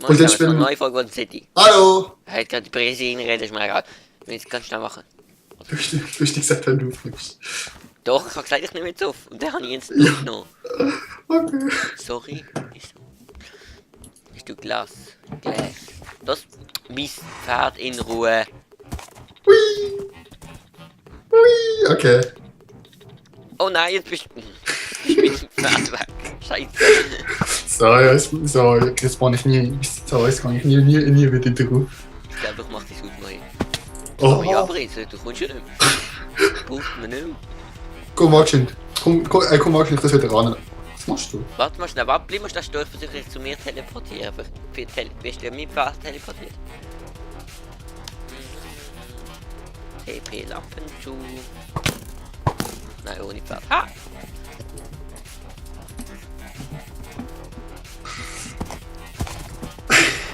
Und dann spielen wir... Neue Folge von City. Hallo! Er hat gerade die Präse reingeredet, ist mir egal. Ich will jetzt ganz schnell machen. Du hast nicht gesagt, wenn du aufnimmst. Doch, ich habe gesagt, ich nehme jetzt auf. Und dann habe ich jetzt aufgenommen. Okay. Sorry. Ist du Glas. Das mein Pferd in Ruhe. Hui! Hui! Okay. Oh nein, jetzt bist du... Ich bin dem Pferd weg. Scheiße. Jetzt kann ich nie wieder drauf. Ich glaube, ich mach die Haut mal hin. Oh, Oh ja, Breze, du kommst ja nicht mehr. Braucht man nicht mehr. Komm, Martin, das wieder ran. Was machst du? Warte mal schnell, bleib mal schnell stehen, ich versuche dich zu mir teleportieren. Bist du ja mit Pferd teleportiert? TP-Lampen zu... Nein, ohne Pferd. Ha!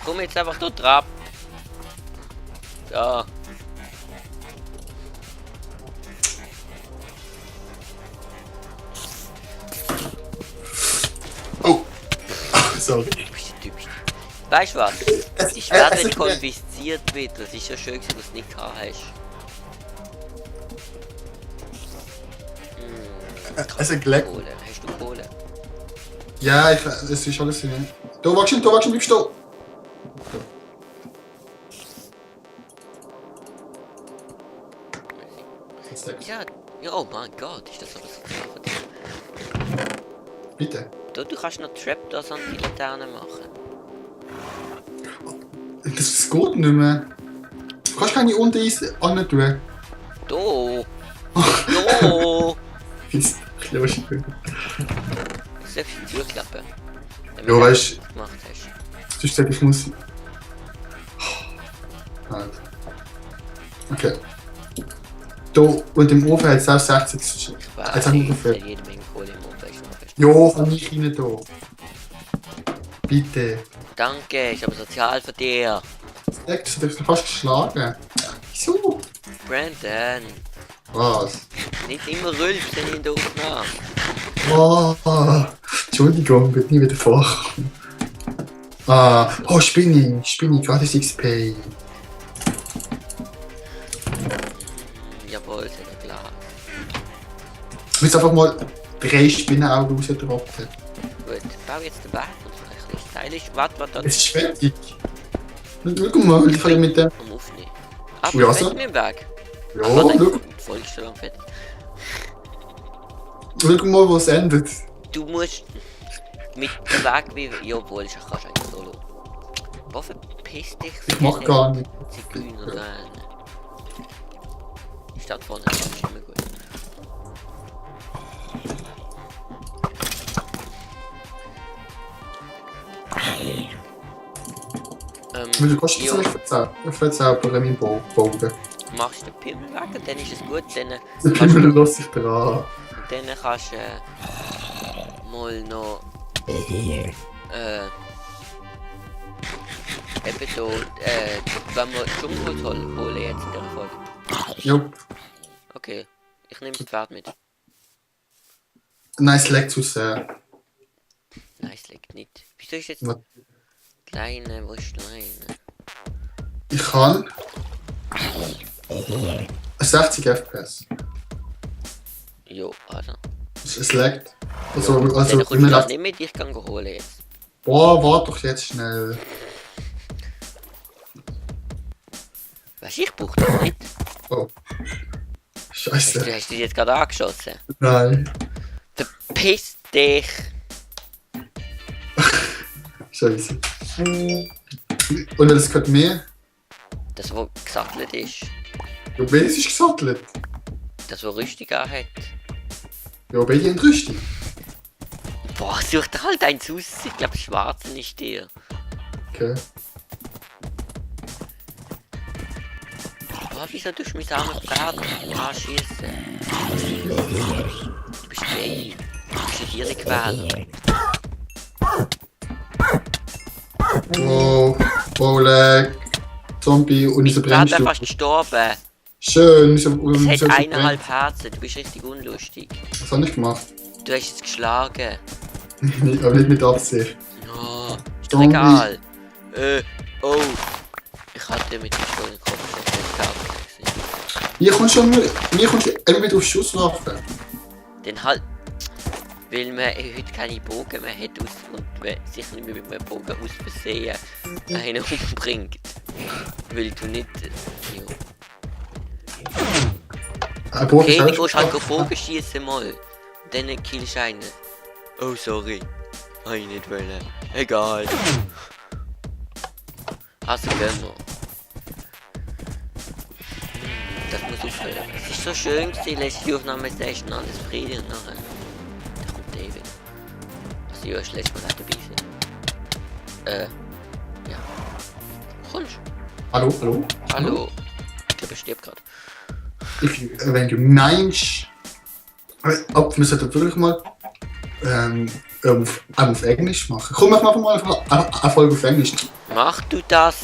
Komm jetzt einfach dort drauf. Ja. Oh! Sorry. Weißt du was? Ich werde konfisziert wieder. Das ist ja schön, dass du es nicht gehabt hast. Es ist gelegt. Kohle. Hast du Kohle? Ja, es ist alles in. Da wachsen, bleibst du. Ja, oh mein Gott, ist das aber so klar von dir. Bitte. Du kannst noch Trapdoors an die Laterne machen. Das geht nicht mehr. Du kannst keine Untereis an tun. Do! Do! Ist lustig. Ich soll die Tür klappen. Ja, weißt du. Gemacht hast. Du sagst, ich muss. Halt. Okay. Da und im Ofen hat es auch 60. Ich weiß, Jetzt haben wir ungefähr. jede Menge Kohle im Ofen. Ist noch fest. Ja, kann ich rein da. Bitte. Danke, ist aber sozial für dir. Du hast fast geschlagen. Wieso? Brandon, Was? nicht immer rülpsen in der Aufnahme. Oh, Entschuldigung, wird nie wieder vorkommen. Oh, Spinning, gratis XP. Jawohl, sehr klar. Ich muss einfach mal 3 Spinnenaugen rausdroppen. Gut, bau jetzt den Berg und vielleicht ist stylisch. Warte. Es ist fertig. Schau mal, ich kann ja mit dem... Am Aufnehmen. Ah, Ja, perfekt so. mit dem Berg. Ja, schau. Die Folge ist schon lang fertig. Schau mal, wo es endet. Du musst mit dem Weg wie... Ja, obwohl, ich kannst eigentlich solo. Wo verpiss dich? Ich mach gar nicht. Zigeuner rein. Ich stand vorne, das ist immer gut. Du kannst jo, das verzaubern, meinen Bogen. machst du den Pimmel weg und dann ist es gut. Dann Der Pimmel lässt sich dran. dann kannst du mal noch eben da, wenn wir Dschungelholz holen jetzt in dieser Folge. Ja, Okay, ich nehme das Pferd mit. nice Leg zu Nice, liegt nicht. Wieso ist jetzt Was? kleine, wo ist kleine? Ich kann 60 FPS. Jo, also. Es laggt. Also, Dann kommst du immer das das. nicht mit, ich kann holen jetzt. Boah, warte doch jetzt schnell. Weißt du, ich brauche das nicht. Oh. Scheiße. Hast du dich jetzt gerade angeschossen? Nein. Verpiss dich! Scheiße. Und das gehört mehr. Das, was gesattelt ist. Ja, beides ist gesattelt. Das, was Rüstung hat. Ja, beide haben Rüstung. Boah, such dir halt eins aus. Ich glaube, schwarz ist dir. Okay. Boah, wieso tust du mich arme Pferd anschießen? Du bist gay. Du bist hier nicht quälen. Oh, Leg. Zombie und unser Ich werde Brennstoff. fast gestorben. Schön, Es hat 1,5 Herzen. Du bist richtig unlustig. Was habe ich gemacht? Du hast jetzt geschlagen. Aber nicht mit Absicht. Ja, ist doch Zombie. egal. Oh. Ich hatte mit dem vollen Kopf schon gesehen. Mir kommst du immer wieder auf Schusswaffen. Dann halt. Weil man heute keine Bogen mehr hat und man sich nicht mehr mit einem Bogen aus Versehen einen umbringt. Weil du nicht. Ja. Okay, du gehst halt Bogen schießen mal. Und dann killst du einen. Oh sorry. Hab ich nicht wollen. Egal. Also gehen wir. Das muss aufhören. Es ist so schön gewesen, letzte Aufnahme Session, alles Friede und nachher. Da kommt David. Also ja, ist letztes Mal nicht dabei sein. Ja. Kommst? Hallo? Hallo. Ich glaube, er stirbt gerade. Wenn du meinst, ob wir sollten wirklich mal auf Englisch machen. Komm, machen wir mal eine Folge auf Englisch. Mach du das!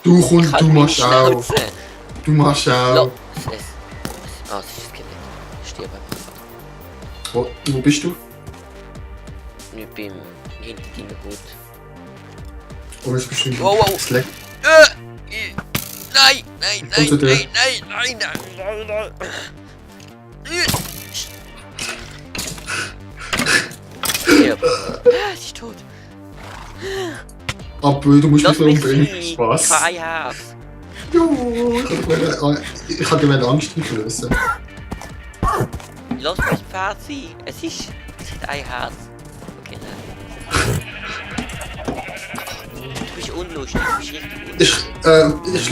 Du kommst, Halt du meine machst auch. Schnauze. Du machst auch. Lo- es ist ein Skelett. Ich stirb einfach. Wo bist du? Ich bin hinter deinem Hut. Wo ist bestimmt? Wow. Slack. Nein! Komm zu dir. Nein! Stirb. Sie ist tot. Aber du musst Lass mich mich umbringen. sein. Spaß. Kein Herz. Jo, ich hatte meine Angst eingelöst. Lass mich Pferd sein. Es hat ein Herz. Okay, nein. Du bist unlustig. Du bist richtig unlustig. Ich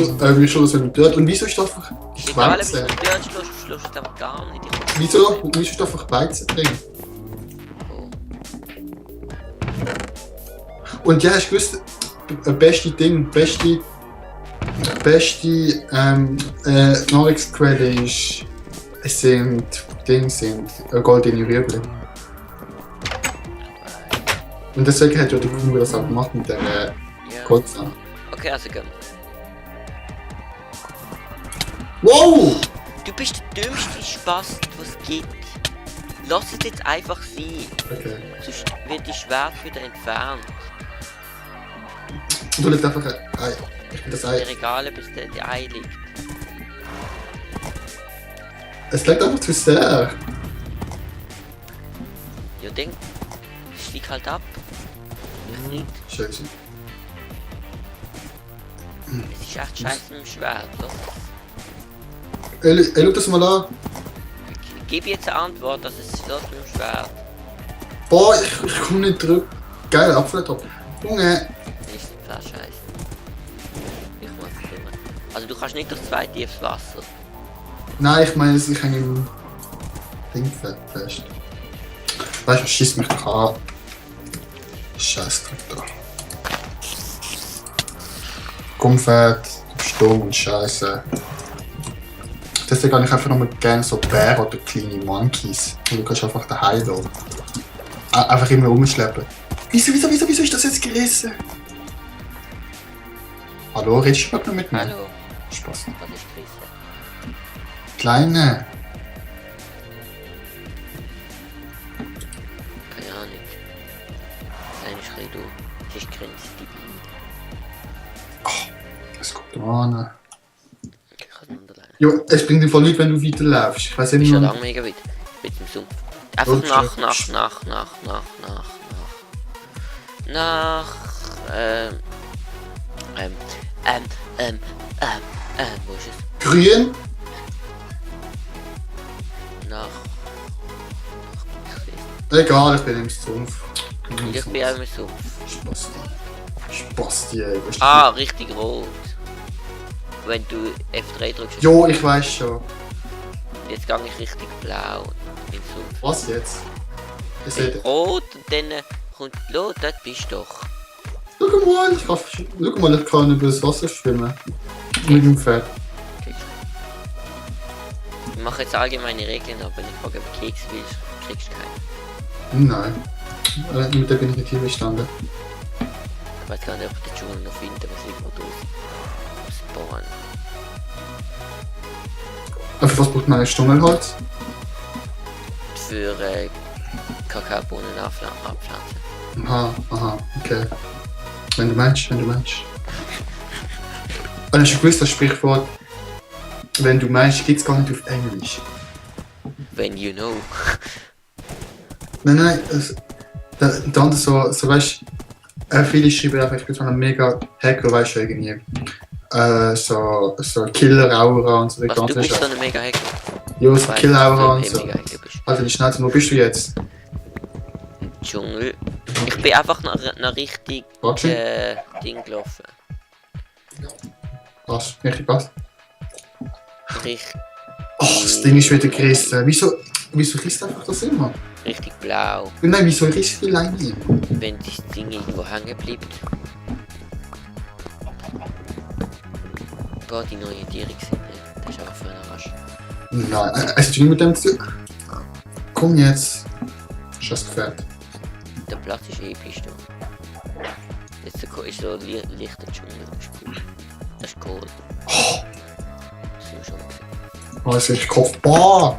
schluss wenn du dort. Und wieso ist das einfach Egal, ob Weizen? du dort schlussst du aber gar nicht. Wieso ist das einfach Weizen drin? Oh. Und ja, ich wusste, beste Nahrungsquelle sind goldene Rüebli. Und deswegen hat ja der Kuh das auch gemacht mit der Ja. Goldsache. Okay, also gehen. Wow! Du bist der dümmste Spast, was es gibt. Lass es jetzt einfach sein. Okay. Sonst wird die Schwert wieder entfernt. Du legst einfach ein Ei. Ich bin das Ei. Der Regale, bis der die Ei liegt. Es liegt einfach zu sehr. Ja, denk. Stieg halt ab. Ich nicht. Scheiße. Es ist echt scheiße mit dem Schwert. Oder? Ey, schau das mal an. Gib jetzt eine Antwort, dass es los mit dem Schwert. Boah, ich komm nicht zurück. Geil, Apfel drauf. Junge. Ist das scheiße. Ich muss es immer. Also du kannst nicht durch zwei tiefes Wasser. Nein, ich meine, ich hänge im Ding fest. Weißt du, schießt mich doch an. Scheiß Dreck da. Gummfett, Sturm und Scheiße. Deswegen habe ich einfach noch gerne so Bären oder kleine Monkeys. Und du kannst einfach daheim da. Einfach immer rumschleppen. Wieso ist das jetzt gerissen? Hallo, redest du überhaupt noch mit mir? Hallo, Spaß. was ist gerissen? Kleine. Keine Ahnung. Eine Schrei du. Das ist grenzt die Biene. Es kommt an. Ich kann es unterleinen. Ja, es bringt im Fall nicht, wenn du weiterläufst. Ich weiß Ich nicht, bin schon nur... lange mega weit. Mit dem Sumpf. Einfach wo ist es? Grün? Nach. Egal, ich bin im Sumpf. Ich bin auch im Sumpf. Spasti, ey. Weißt du? Ah, richtig rot. Wenn du F3 drückst. Jo, ich weiß schon. Jetzt gehe ich richtig blau. Im Sumpf. Was jetzt? Ich sehe dich. Rot und dann kommt Blut, dort bist du doch. Schau mal, ich kann über das Wasser schwimmen. Mit dem Pferd. Ich mache jetzt allgemeine Regeln, aber wenn ich frage, ob du Keks willst, kriegst du keinen. Nein. Mit der bin ich nicht hier gestanden. Ich weiß gar nicht, ob ich den Dschungel noch finde, was irgendwo draußen spawnen. Für was braucht man ein Stummelholz? Für Kakaobohnen abpflanzen. Aha, okay. Wenn du meinst, wenn du meinst. Und hast du gewusst, das Sprichwort, wenn du meinst, gibt's gar nicht auf Englisch. When you know. Nein, dann so weißt viele schreiben einfach, ich bin so ein mega Hacker, weißt du, irgendwie. So Killer-Aura und so. Was, du bist so ein mega Hacker? Ja, so Killer-Aura und so. Mega Hacker bist. Also, die Schnauze, wo bist du jetzt? Dschungel. Ich bin einfach nach richtig Warte. Ding gelaufen. Was? Richtig was? Richtig, Oh, das Ding ist wieder gerissen. Wieso risst einfach das immer? richtig blau. Nein, wieso risst die Leine immer? Wenn das Ding irgendwo hängen bleibt. Boah, die neue Tiere gesehen. Das ist einfach für einen Arsch. Nein, also du nicht mit dem zu. Komm jetzt. Ist das gefällt? Der Platz ist episch, du. Jetzt ist so lichter Dschungel. Das ist cool. Das ist cool. Oh, Das haben wir schon gesehen. oh, es ist Kopf. Boah!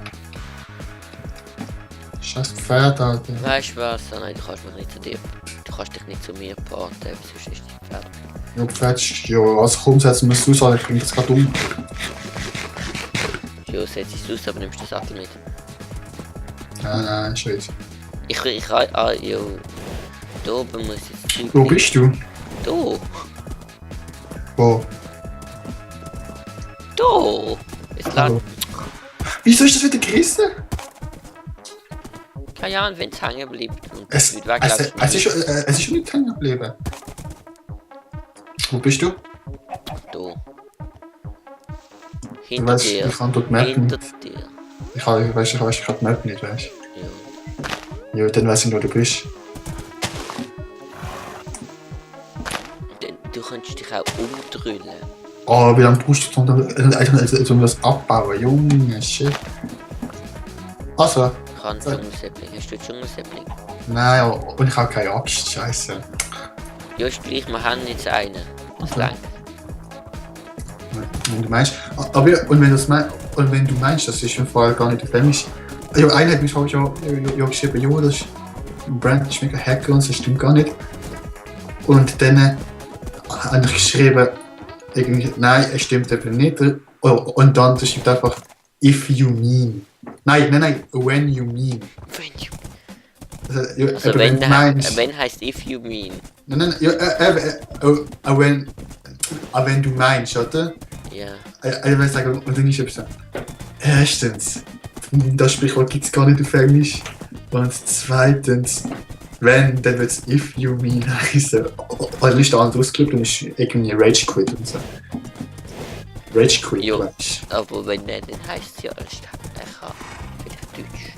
Scheiß Pferd, Alter. Weißt du was? Oh nein, du kannst mich nicht zu dir. Du kannst dich nicht zu mir paaren, weil sonst ist dein Pferd. Ja, Pferd ist. Ja, also komm, setz mir du sagen, ich bring das gerade um. Ja, setz es aus, aber nimmst den Sattel mit. Nein, Scheiße. Ja. Da oben muss jetzt Zeug. Wo bist du? Da! Wo? Da! Jetzt lang. Wieso ist das wieder gerissen? Keine Ahnung, wenn es hängen bleibt und Es, nicht es, wegläuft. es ist schon nicht hängen geblieben. Wo bist du? Da. Du Hinter weißt, dir. ich kann dort mappen. Hinter dir. Ich weiß gerade die Map nicht, weißt Ja. du? Ja, dann weiss ich, wo du bist. Du kannst dich auch umdrüllen. Oh, wie lange brauchst du um das abbauen? Junge, shit. Also, Ich habe Dschungelsäppling. Hast du Dschungelsäppling? nein, und ich habe keine Axt, scheiße. Ja, ist gleich, wir haben jetzt einen. Das Okay. langt. Wenn du meinst. Aber und wenn du meinst, das ist im Fall gar nicht auf Englisch. Ja, einer hat mich auch ja geschrieben, ja, das ist Brand ist mega Hacker und das stimmt gar nicht. Und dann habe ich geschrieben, irgendwie, nein, es stimmt eben nicht. Und dann das stimmt einfach, if you mean. Nein, when you mean. Wenn you... Also, ja, Also eben, wenn, du meinst. wenn heißt if you mean. Nein, ja, wenn du meinst, oder? Ja. Ich will sagen, und dann ist es so. Erstens, das Sprichwort gibt es gar nicht auf Englisch. Und zweitens, wenn, dann wird es if you mean heißen. Oder ist der andere ausgedrückt und ist irgendwie Rage Quit und so. Rage Quit, Jo. weißt du? Aber wenn nicht, dann heißt es ja, ich kann vielleicht Deutsch.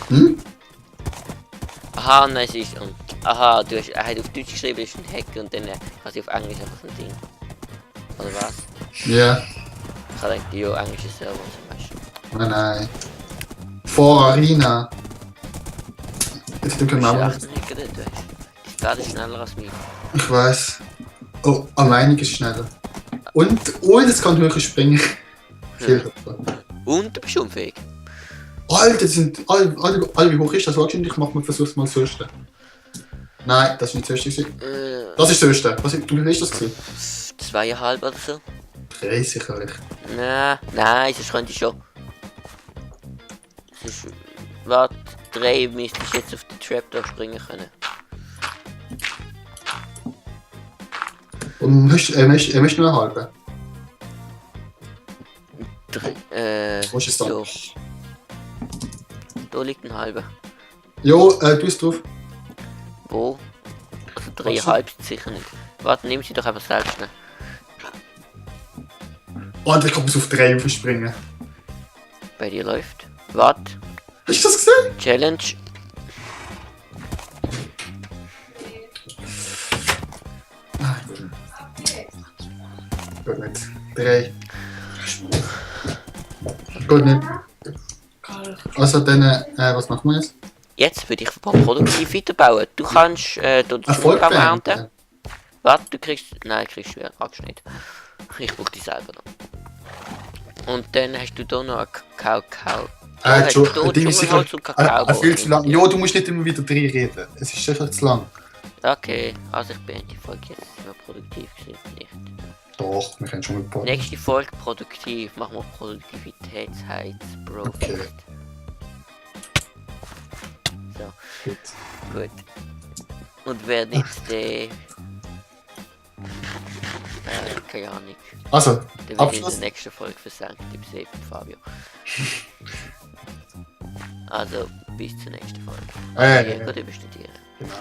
Hm? Aha, nein, es ist. Aha, er hat auf Deutsch geschrieben, ist ein Hacker und dann hat sie auf Englisch einfach ein Ding. Oder was? Ja, Ich habe gedacht, ja, englische Server zum Beispiel. nein. Vor Arena. Jetzt Du können bist wir auch. echt ein Hacker dort, weißt du. Die Pferde ist schneller als mich. Ich weiß. Oh, am einiges schneller. Und es kann höher springen. Viel höher. Und du bist unfähig. Alter, das sind alle wie hoch ist das? Warte, ich mach mal versuch's mal das höchste. Nein, das ist nicht das höchste. Das ist das höchste. Du hast das gesehen? 2,5 oder so? 3 sicherlich. Nein, sonst könnte ich schon. Sonst, warte, 3 müsste ich jetzt auf den Trapdoor springen können. Und möchtest du noch eine halbe? Wo ist es dann? So. Da liegt ein halber. Jo, tu es drauf. Wo? Also 3,5 ist sicher nicht. Warte, nimm sie doch einfach selbst. Ne? Und ich kann bis auf 3 aufspringen. Bei dir läuft. Warte. Hast du das gesehen? Challenge. Gut nicht. 3. Gut nicht. Also dann, was machen wir jetzt? Jetzt würde ich produktiv weiterbauen. Du kannst den Erfolg Zugang beenden. ernten. Warte, du kriegst. Nein, kriegst du magst nicht. Ich brauche die selber noch. Und dann hast du hier noch einen Kakao. Hast du hier Ding ist sicher Dschungelholz und Kakao. viel zu lang. Jo, du musst nicht immer wieder drin reden. Es ist sicher zu lang. Okay, also ich beende die Folge jetzt. Sind wir produktiv gewesen? Nicht. Doch, wir können schon mit Pod. Nächste Folge produktiv. Machen wir Produktivitätsheiz-Bro. Okay. So, Gut. gut. Und wer nicht keine Ahnung. Also, Der wird in Abschluss. der nächsten Folge versenkt im See mit Fabio. Also, bis zur nächsten Folge. Gut, überstudieren. Genau.